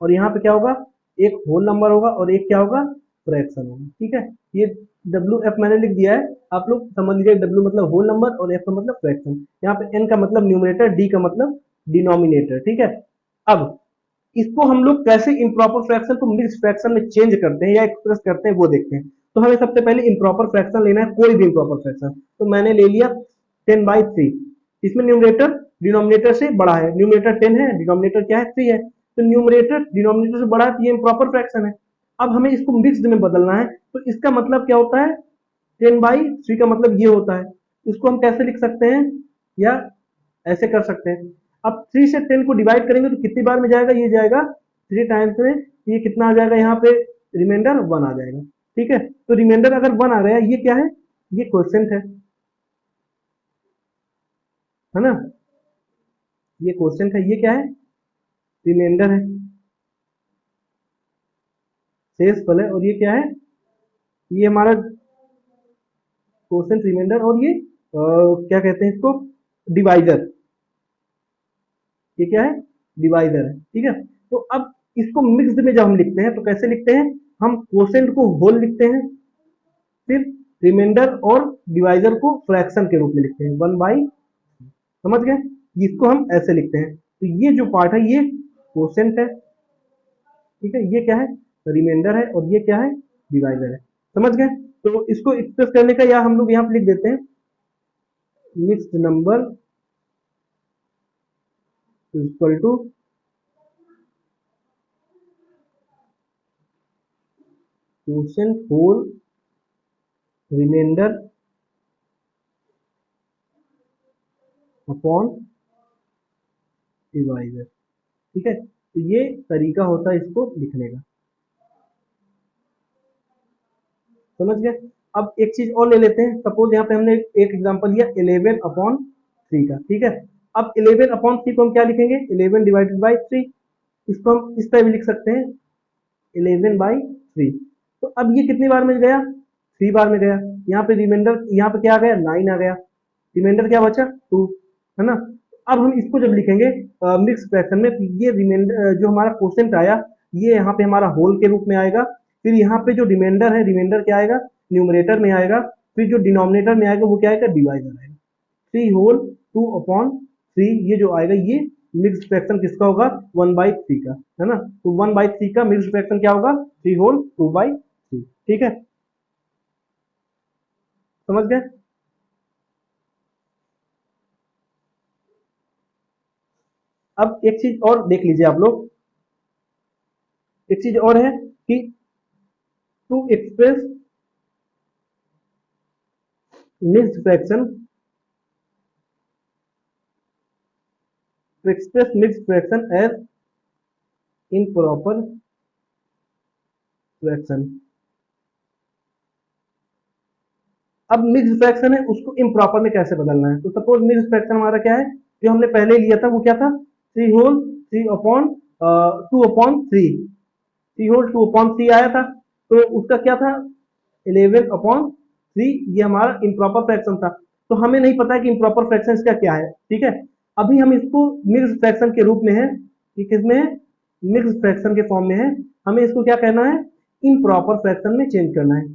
और यहाँ पे क्या होगा, एक होल नंबर होगा और एक क्या होगा, फ्रैक्शन होगा। ठीक है, ये डब्ल्यू एफ मैंने लिख दिया है, आप लोग समझ लीजिए, डब्ल्यू मतलब होल नंबर और एफ का मतलब फ्रैक्शन। यहाँ पे एन का मतलब न्यूमरेटर, डी का मतलब डिनोमिनेटर। ठीक है, अब इसको हम लोग कैसे इम्प्रॉपर फ्रैक्शन को मिक्स्ड फ्रैक्शन में चेंज करते हैं या एक्सप्रेस करते हैं वो देखते हैं। तो हमें सबसे पहले इम्प्रॉपर फ्रैक्शन लेना है, कोई भी इम्प्रॉपर फ्रैक्शन। तो मैंने ले लिया 10/3, इसमें न्यूमरेटर डिनोमिनेटर से बड़ा है, न्यूमरेटर 10 है, डिनोमिनेटर क्या है, 3 है, तो न्यूमरेटर डिनोमिनेटर से बड़ा है, तो ये इम्प्रॉपर फ्रैक्शन है। अब हमें इसको मिक्स्ड में बदलना है, तो इसका मतलब क्या होता है, 10/3 का मतलब ये होता है। इसको हम कैसे लिख सकते हैं, या ऐसे कर सकते हैं। अब 3 से 10 को डिवाइड करेंगे तो कितनी बार में जाएगा, ये जाएगा 3 टाइम्स में, ये कितना आ जाएगा, यहाँ पे रिमाइंडर 1 आ जाएगा। ठीक है, तो रिमाइंडर अगर 1 आ गया, ये क्या है, ये क्वेश्चन है ना, ये क्वेश्चन है, ये क्या है, रिमाइंडर है, शेष फल है, और ये क्या है, ये हमारा क्वेश्चन रिमाइंडर, और ये क्या कहते हैं इसको, डिवाइजर, ये क्या है, डिवाइजर है। ठीक है, तो अब इसको मिक्स्ड में जब हम लिखते हैं तो कैसे लिखते हैं, हम क्वोशेंट को होल लिखते हैं, फिर रिमाइंडर और डिवाइजर को फ्रैक्शन के रूप में लिखते हैं, 1/, समझ गए, इसको हम ऐसे लिखते हैं। तो ये जो पार्ट है ये क्वोशेंट है, ठीक है, ये क्या है, रिमाइंडर है, और ये क्या है, डिवाइजर है, समझ गए। तो इसको एक्सप्रेस करने का, या हम लोग यहाँ पे लिख देते हैं, mixed number equal to quotient whole remainder upon divisor. ठीक है, तो ये तरीका होता है इसको लिखने का, समझ गए। अब एक चीज और ले लेते हैं, सपोज यहाँ पे हमने एक एग्जांपल लिया 11/3 का। ठीक है, अब 11/3 को हम क्या लिखेंगे, 11/3, इसको हम इस तरह भी लिख सकते हैं, 11/3। तो अब ये कितनी बार में गया, 3 बार में गया, यहाँ पे रिमाइंडर, यहाँ पे क्या आ गया, 9 आ गया, रिमाइंडर क्या बचा, 2, है ना। अब हम इसको जब लिखेंगे मिक्स फ्रैक्शन में, तो ये रिमाइंडर जो हमारा क्वोशिएंट आया, ये यहाँ पे हमारा होल के रूप में आएगा, फिर यहाँ पे जो रिमाइंडर है, रिमाइंडर क्या आएगा, न्यूमरेटर में आएगा, फिर जो डिनोमिनेटर में आएगा वो क्या आएगा, डिवाइजर आएगा, 3/2/3, ये जो आएगा ये मिक्स फ्रैक्शन किसका होगा, 1/3 का, है ना। तो 1/3 का मिक्स फ्रैक्शन क्या होगा, 3/2/3। ठीक है, समझ गए। अब एक चीज और देख लीजिए आप लोग, एक चीज और है कि to express mixed fraction, to express mixed fraction as improper fraction। अब मिक्स्ड फ्रैक्शन है, उसको इम्प्रॉपर में कैसे बदलना है। तो सपोज मिक्स्ड फ्रैक्शन हमारा क्या है, जो हमने पहले लिया था वो क्या था, 3/2/3 आया था, तो उसका क्या था, 11/3, ये हमारा इम्प्रॉपर फ्रैक्शन था। तो हमें नहीं पता है कि इम्प्रॉपर फ्रैक्शन इसका क्या है। ठीक है, अभी हम इसको मिक्स्ड फ्रैक्शन के रूप में है, कि किसमें है, मिक्स्ड फ्रैक्शन के फॉर्म में है, हमें इसको क्या कहना है, इम्प्रॉपर फ्रैक्शन में चेंज करना है।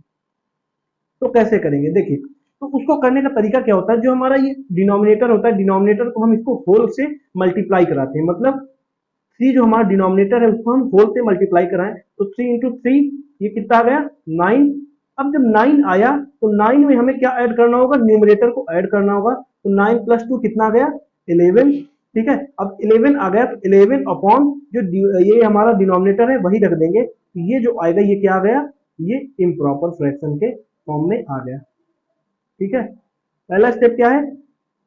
तो कैसे करेंगे, देखिए, तो उसको करने का तरीका क्या होता है, जो हमारा ये डिनोमिनेटर होता है, डिनोमिनेटर को हम इसको होल से मल्टीप्लाई कराते हैं, मतलब 3 जो हमारा डिनोमिनेटर है उसको हम होल से मल्टीप्लाई कराएं, तो 3 × 3 ये कितना आ गया, 9। अब जब 9 आया तो 9 में हमें क्या ऐड करना होगा, न्यूमरेटर को ऐड करना होगा, तो 9 + 2 कितना आ गया, 11। ठीक है, अब 11 आ गया, तो 11 अपॉन जो ये हमारा डिनोमिनेटर है वही रख देंगे, तो ये जो आएगा ये क्या आ गया, ये इम्प्रॉपर फ्रैक्शन के फॉर्म में आ गया। ठीक है, पहला स्टेप क्या है,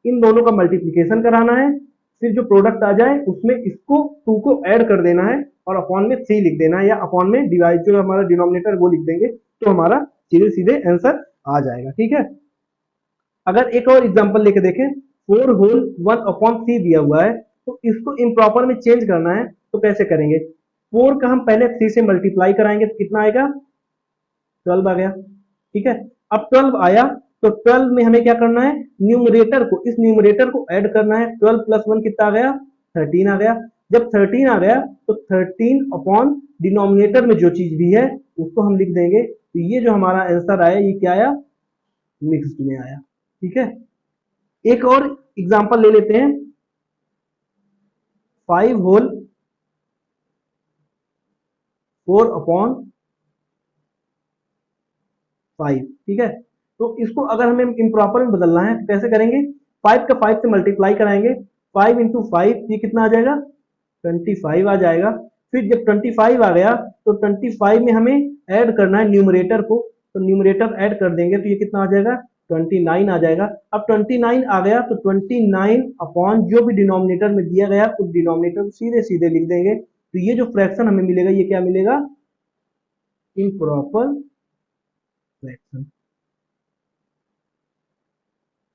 इन दोनों का मल्टीप्लीकेशन कराना है, फिर जो प्रोडक्ट आ जाए उसमें इसको 2 को ऐड कर देना है, और अपॉन में 3 लिख देना है, या अपॉन में डिवाइड जो हमारा डिनोमिनेटर वो लिख देंगे, तो हमारा सीधे सीधे आंसर आ जाएगा। ठीक है, अगर एक और एग्जांपल लेके देखें, 4/1/3 दिया हुआ है, तो इसको इम्प्रॉपर में चेंज करना है, तो कैसे करेंगे, 4 का हम पहले 3 से मल्टीप्लाई कराएंगे तो कितना आएगा, 12 आ गया। ठीक है, अब 12 आया तो 12 में हमें क्या करना है, न्यूमरेटर को, इस न्यूमरेटर को ऐड करना है। 12 प्लस 1 कितना आ गया, 13 आ गया। जब 13 आ गया तो 13 अपॉन डिनोमिनेटर में जो चीज भी है उसको हम लिख देंगे। तो ये जो हमारा आंसर आया ये क्या आया, मिक्स्ड में आया। ठीक है, एक और एग्जांपल ले लेते हैं। 5 होल 4 अपॉन 5। ठीक है, तो इसको अगर हमें इम्प्रॉपर में बदलना है तो कैसे करेंगे, 5 का 5 से मल्टीप्लाई कराएंगे। 5 इंटू 5 ये कितना आ जाएगा, 25 आ जाएगा। फिर जब 25 आ गया तो 25 में हमें ऐड करना है न्यूमरेटर को, तो न्यूमरेटर ऐड कर देंगे तो ये कितना आ जाएगा, 29 आ जाएगा। अब 29 आ गया तो 29 अपॉन जो भी डिनोमिनेटर में दिया गया उस डिनोमिनेटर को सीधे सीधे लिख देंगे। तो ये जो फ्रैक्शन हमें मिलेगा ये क्या मिलेगा, इम्प्रॉपर फ्रैक्शन।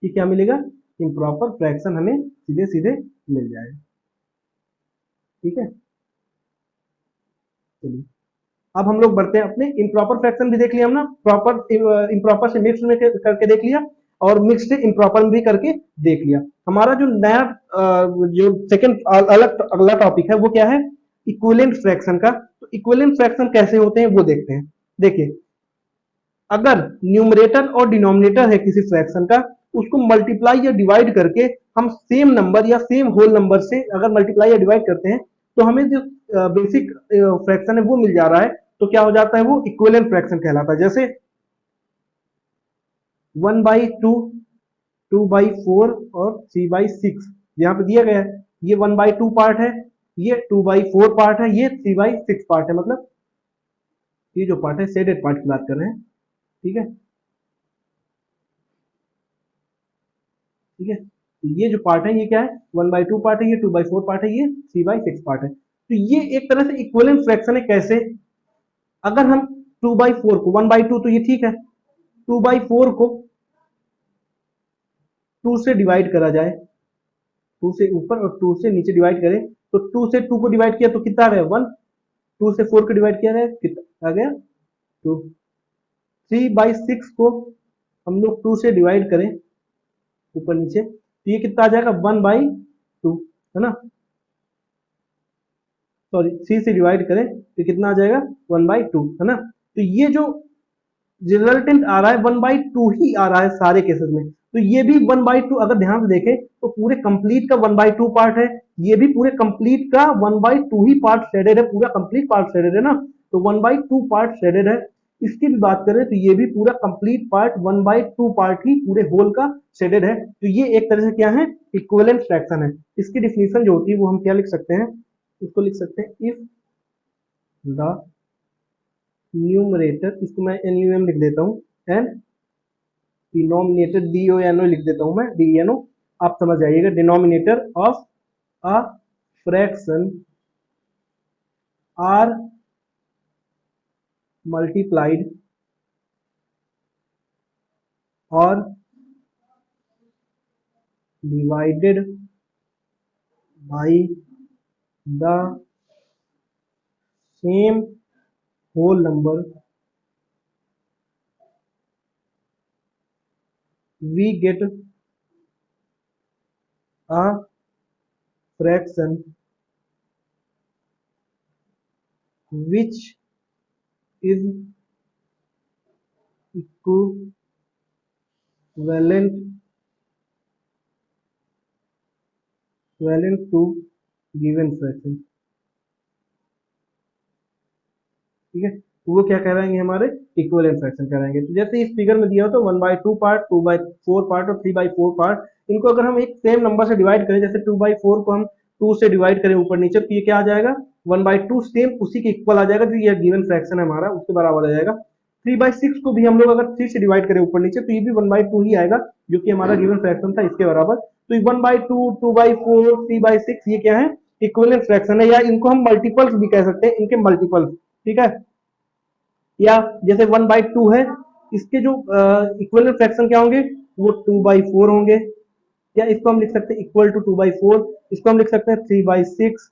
ये क्या मिलेगा, इम्प्रॉपर फ्रैक्शन हमें सीधे सीधे मिल जाएगा। ठीक है, चलिए अब हम लोग बढ़ते हैं अपने इम्प्रॉपर फ्रैक्शन भी देख लिया हम ना, प्रॉपर इम्प्रॉपर से मिक्स में करके देख लिया और मिक्स से इम्प्रॉपर में भी करके देख लिया। हमारा जो नया जो सेकंड अलग अगला टॉपिक है वो क्या है, इक्विवेलेंट फ्रैक्शन का। तो इक्विवेलेंट फ्रैक्शन कैसे होते हैं वो देखते हैं। देखिए, अगर न्यूमरेटर और डिनोमिनेटर है किसी फ्रैक्शन का, उसको मल्टीप्लाई या डिवाइड करके हम सेम नंबर या सेम होल नंबर से अगर मल्टीप्लाई या डिवाइड करते हैं तो हमें जो बेसिक फ्रैक्शन है वो मिल जा रहा है, तो क्या हो जाता है, वो इक्विवेलेंट फ्रैक्शन कहलाता है। जैसे 1/2, 2/4 और 3/6 यहाँ पे दिया गया है। ये 1/2 पार्ट है, ये 2/4 पार्ट है, ये 3/6 पार्ट है। मतलब ये जो पार्ट है शेडेड पार्ट की बात कर रहे हैं। ठीक है, ठीक है, तो ये जो पार्ट है ये क्या है, 1/2 पार्ट है, ये 2/4 पार्ट है, ये 3/6 पार्ट है। तो ये एक तरह से इक्विवेलेंट फ्रैक्शन है। कैसे, अगर हम 2/4 को 1/2 तो ये ठीक है, 2/4 को 2 से डिवाइड करा जाए, 2 से ऊपर और 2 से नीचे डिवाइड करें तो 2 से 2 को डिवाइड किया तो कितना आ गया 1, 2 से 4 को डिवाइड किया गया कितना आ गया 2। 3/6 को हम लोग 2 से डिवाइड करें ऊपर नीचे तो ये कितना आ जाएगा 1/2, है ना, सॉरी 3 से डिवाइड करें तो कितना आ जाएगा 1/2, है ना। तो ये जो रिजल्टेंट आ रहा है 1/2 ही आ रहा है सारे केसेस में। तो ये भी 1/2 अगर ध्यान से देखें तो पूरे कंप्लीट का 1/2 पार्ट है, ये भी पूरे कंप्लीट का 1/2 ही पार्ट शेडेड है, पूरा कंप्लीट पार्ट शेडेड है ना। तो 1/2 पार्ट शेडेड है। इसकी भी बात करें तो ये भी पूरा कंप्लीट पार्ट 1/2 पार्ट ही पूरे होल का शेडेड है। तो ये एक तरह से क्या है, इक्विवेलेंट फ्रैक्शन है। इसकी डिफिनीशन जो होती है वो हम क्या लिख सकते हैं, इसको लिख सकते हैं इफ द न्यूमरेटर, इसको मैं NUM लिख देता हूँ, एंड डिनोमिनेटर DONO लिख देता हूँ मैं, DNO, आप समझ जाइएगा। Denominator of a fraction are multiplied और divided by the same whole number, we get a fraction which is equivalent to given fraction। ठीक है, तो वो क्या कहलाएंगे, हमारे इक्विवेलेंट फ्रैक्शन कहलाएंगे। तो जैसे इस फिगर में दिया हो तो 1/2 पार्ट, 2/4 पार्ट और 3/4 पार्ट, इनको अगर हम एक सेम नंबर से डिवाइड करें, जैसे 2/4 को हम 2 से डिवाइड करें ऊपर नीचे तो ये क्या आ जाएगा 1/2, सेम उसी के इक्वल आ जाएगा, जो ये गिवन फ्रैक्शन है हमारा उसके बराबर आ जाएगा। 3/6 को भी हम लोग अगर 3 से डिवाइड करें ऊपर नीचे तो ये भी 1/2 ही आएगा, जो कि हमारा गिवन फ्रैक्शन था इसके बराबर। तो 1/2, 2/4, 3/6 ये क्या है, इक्विवेलेंट फ्रैक्शन है, या इनको हम मल्टीपल्स भी कह सकते हैं, इनके मल्टीपल्स। ठीक है, या जैसे 1/2 है, इसके जो इक्विवेलेंट फ्रैक्शन क्या होंगे, वो 2/4 होंगे, या इसको हम लिख सकते हैं इक्वल टू 2/4, इसको हम लिख सकते हैं 3/6।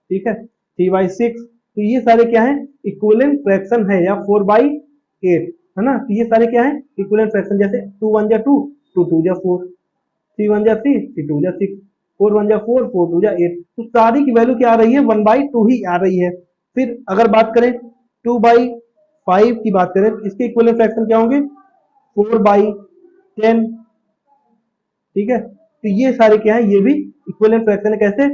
ठीक है, 3/6, तो ये सारे क्या है, इक्विवेलेंट फ्रैक्शन है, या 4/8 है ना। तो ये सारे क्या है, इक्विवेलेंट फ्रैक्शन, जैसे 2 1 जा 2, 2 2 जा 4, 3 1 जा 3, 3 2 जा 6, 4 1 जा 4, 4 2 जा 8। तो सारी की वैल्यू क्या आ रही है, 1/2 ही आ रही है। फिर अगर बात करें 2/5 की बात करें, तो इसके इक्विवेलेंट फ्रैक्शन क्या होंगे, 4/10। ठीक है, तो ये सारे क्या है, ये भी इक्विवेलेंट फ्रैक्शन है। कैसे,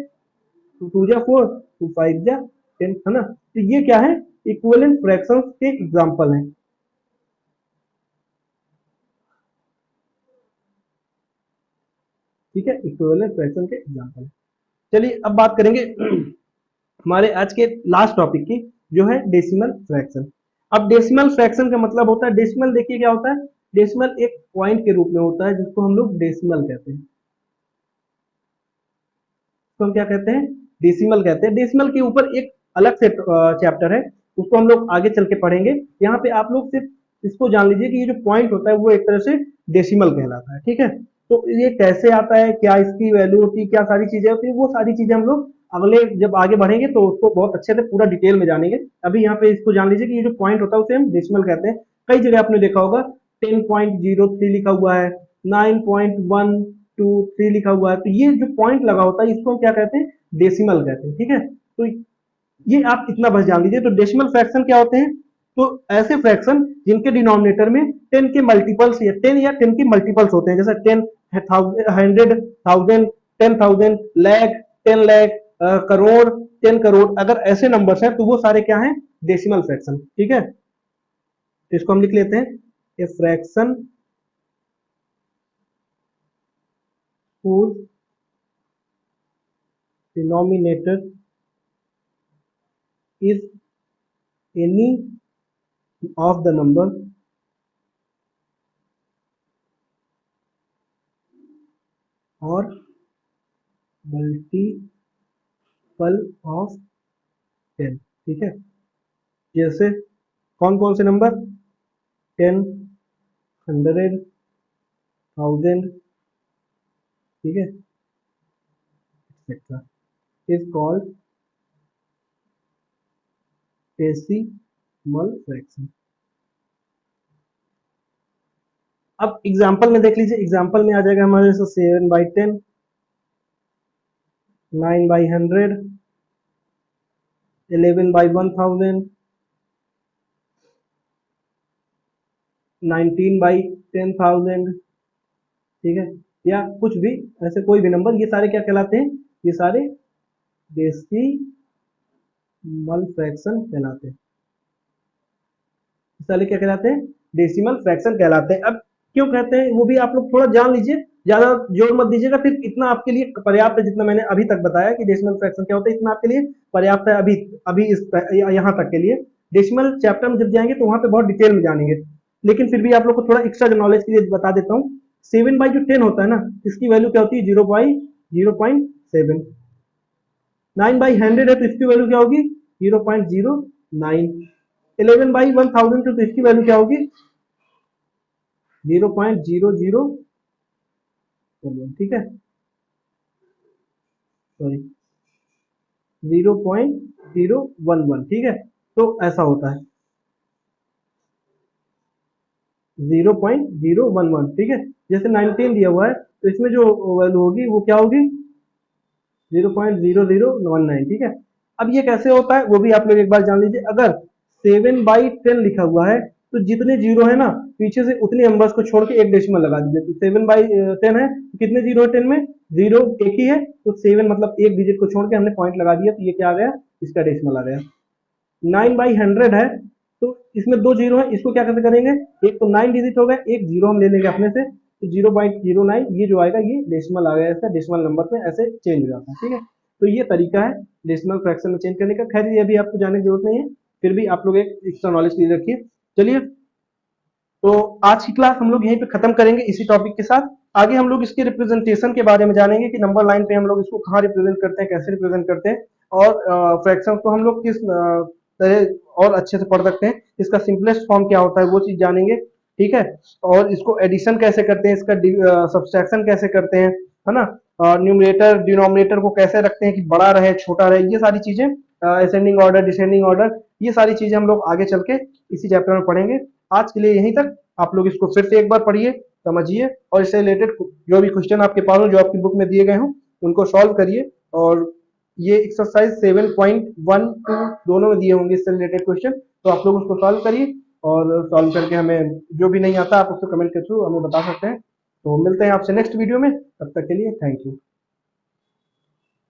2 2 जा 4, 2 5 जा 10, है ना। तो ये क्या है, इक्विवेलेंट फ्रैक्शंस के एग्जांपल हैं। ठीक है, इक्विवेलेंट फ्रैक्शन के एग्जांपल। चलिए अब बात करेंगे हमारे आज के लास्ट टॉपिक की, जो है डेसिमल फ्रैक्शन। अब डेसिमल फ्रैक्शन का मतलब होता है, डेसिमल देखिए क्या होता है, डेसिमल एक पॉइंट के रूप में होता है जिसको हम लोग डेसिमल कहते हैं। तो हम क्या कहते हैं, डेसिमल कहते हैं। डेसिमल के ऊपर एक अलग से चैप्टर है, उसको हम लोग आगे चल के पढ़ेंगे। यहाँ पे आप लोग सिर्फ इसको जान लीजिए कि ये जो पॉइंट होता है वो एक तरह से डेसिमल कहलाता है। ठीक है, तो ये कैसे आता है, क्या इसकी वैल्यू होती है, क्या सारी चीजें होती है, वो सारी चीजें हम लोग अगले जब आगे बढ़ेंगे तो उसको बहुत अच्छे से पूरा डिटेल में जानेंगे। अभी यहाँ पे इसको जान लीजिए कि ये जो पॉइंट होता है उसे हम डेसिमल कहते हैं। कई जगह आपने देखा होगा 10.03 लिखा हुआ है, 9.123 लिखा हुआ है। तो ये जो पॉइंट लगा होता है इसको हम क्या कहते हैं, डेसिमल कहते हैं। ठीक है, तो ये आप इतना बस जान लीजिए। तो डेसिमल फ्रैक्शन क्या होते हैं, तो ऐसे फ्रैक्शन जिनके डिनोमिनेटर में 10 के मल्टीपल्स या 10 या 10 के मल्टीपल्स होते हैं, जैसे 10, 100, 1000, 10,000, लाख, 10 लाख, करोड़, 10 करोड़, अगर ऐसे नंबर्स हैं तो वो सारे क्या हैं, डेसिमल फ्रैक्शन। ठीक है, तो इसको हम लिख लेते हैं, a fraction whose denominator is any of the number or multiple of 10। ठीक है, जैसे कौन कौन से नंबर, 10, 100, 1000, ठीक है, etcetera, is called decimal fraction. अब एग्जांपल में देख लीजिए, एग्जांपल में आ जाएगा हमारे 7/10, 9/100, 11/1000, 19/10,000। ठीक है, या कुछ भी ऐसे कोई भी नंबर, ये सारे क्या कहलाते हैं, ये सारे डेसिमल फ्रैक्शन कहलाते हैं। सारे क्या कहलाते हैं, डेसिमल फ्रैक्शन कहलाते हैं। अब क्यों कहते हैं वो भी आप लोग थोड़ा जान लीजिए, ज्यादा जोर मत दीजिएगा, फिर इतना आपके लिए पर्याप्त है। जितना मैंने अभी तक बताया कि डेसिमल फ्रैक्शन क्या होता है, इतना आपके लिए पर्याप्त है अभी अभी इस यहाँ तक के लिए। डेसिमल चैप्टर में जब जाएंगे तो वहां पे बहुत डिटेल में जानेंगे, लेकिन फिर भी आप लोग को थोड़ा एक्स्ट्रा नॉलेज के लिए बता देता हूँ। 7/10 होता है ना, इसकी वैल्यू क्या होती है, 0.7। 9/100 है तो इसकी वैल्यू क्या होगी, 0.09। 11/1000 तो इसकी वैल्यू क्या होगी, 0.00। ठीक है, सॉरी, 0.011। ठीक है, तो ऐसा होता है 0.011। ठीक है, जैसे 19 दिया हुआ है तो इसमें जो वैल्यू होगी वो क्या होगी, 0.0019। ठीक है, अब ये कैसे होता है वो भी आप लोग एक बार जान लीजिए। अगर 7/10 लिखा हुआ है तो जितने जीरो है ना, पीछे से उतने नंबर्स को छोड़ के एक डेसिमल लगा दीजिए। तो 7/10 है तो कितने जीरो है 10 में, जीरो एक ही है, तो 7 मतलब एक डिजिट को छोड़ के हमने पॉइंट लगा दिया, तो ये क्या आ गया, इसका डेसिमल आ गया। 9/100 है तो इसमें दो जीरो है, इसको क्या कैसे करेंगे, एक तो 9 डिजिट हो गया, एक जीरो हम ले लेंगे अपने से, तो 0.09 ये जो आएगा ये डेसिमल आ गया, इसका डेसिमल नंबर पे ऐसे चेंज हो जाता है। ठीक है, तो ये तरीका है डेसिमल फ्रैक्शन में चेंज करने का। खैर ये अभी आपको जाने की जरूरत नहीं है, फिर भी आप लोग एक एक्स्ट्रा नॉलेज के लिए रखिए। चलिए, तो आज की क्लास हम लोग यहीं पे खत्म करेंगे इसी टॉपिक के साथ। आगे हम लोग इसके रिप्रेजेंटेशन के बारे में जानेंगे कि नंबर लाइन पे हम लोग इसको कहाँ रिप्रेजेंट करते हैं, कैसे रिप्रेजेंट करते हैं, और फ्रैक्शन को हम लोग किस तरह और अच्छे से पढ़ सकते हैं, इसका सिंपलेस्ट फॉर्म क्या होता है वो चीज जानेंगे। ठीक है, और इसको एडिशन कैसे करते हैं, इसका सब्सट्रैक्शन कैसे करते हैं, है ना, न्यूमरेटर डिनोमिनेटर को कैसे रखते हैं कि बड़ा रहे छोटा रहे, ये सारी चीजें असेंडिंग ऑर्डर, डिसेंडिंग ऑर्डर, ये सारी चीजें हम लोग आगे चल के इसी चैप्टर में पढ़ेंगे। आज के लिए यहीं तक। आप लोग इसको फिर से एक बार पढ़िए, समझिए, और इससे रिलेटेड जो भी क्वेश्चन आपके पास हो, जो आपकी बुक में दिए गए हों, उनको सॉल्व करिए। और ये एक्सरसाइज 7.1 टू दोनों में दिए होंगे इससे रिलेटेड क्वेश्चन, तो आप लोग उसको सॉल्व करिए, और सॉल्व करके हमें जो भी नहीं आता आप उसको कमेंट के थ्रू हमें बता सकते हैं। तो मिलते हैं आपसे नेक्स्ट वीडियो में, तब तक के लिए थैंक यू।